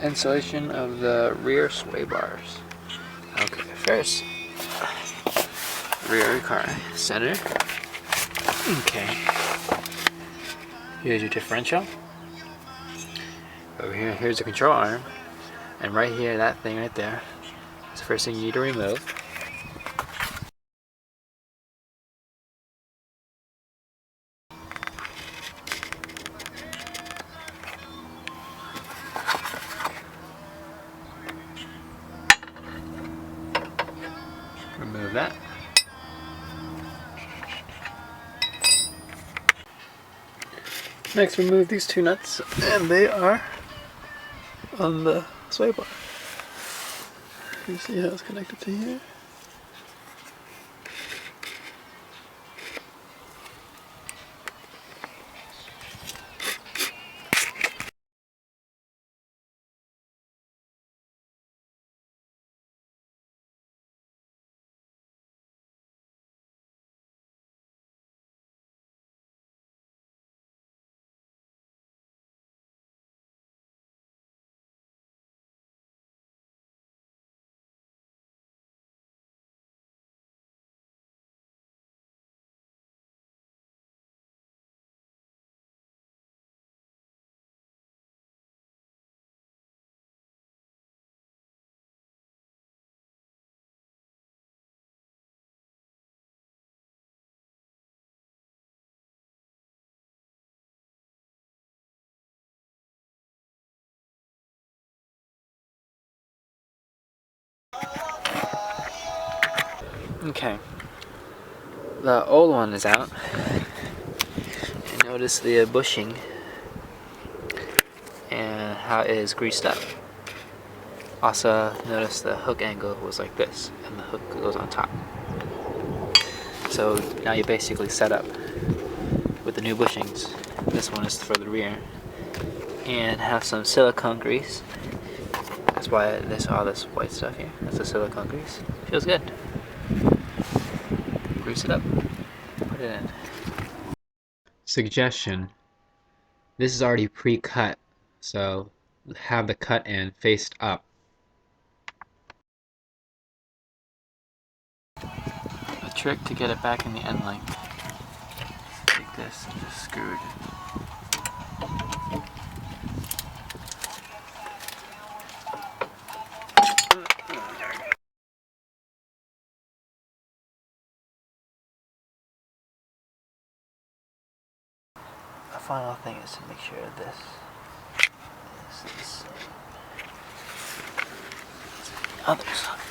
Installation of the rear sway bars. Okay, first, rear car center. Okay. Here's your differential. Over here, here's the control arm. And right here, that thing right there, is the first thing you need to remove. Remove that. Next, remove these two nuts, and they are on the sway bar. You see how it's connected to here? Okay, the old one is out. And notice the bushing and how it is greased up. Also, notice the hook angle was like this, and the hook goes on top. So now you're basically set up with the new bushings. This one is for the rear, and have some silicone grease. That's why there's all this white stuff here. That's the silicone grease. Feels good. Grease it up. Put it in. Suggestion. This is already pre-cut, so have the cut end faced up. A trick to get it back in the end length. Take this and just screw it. The final thing is to make sure this is the same as the other side.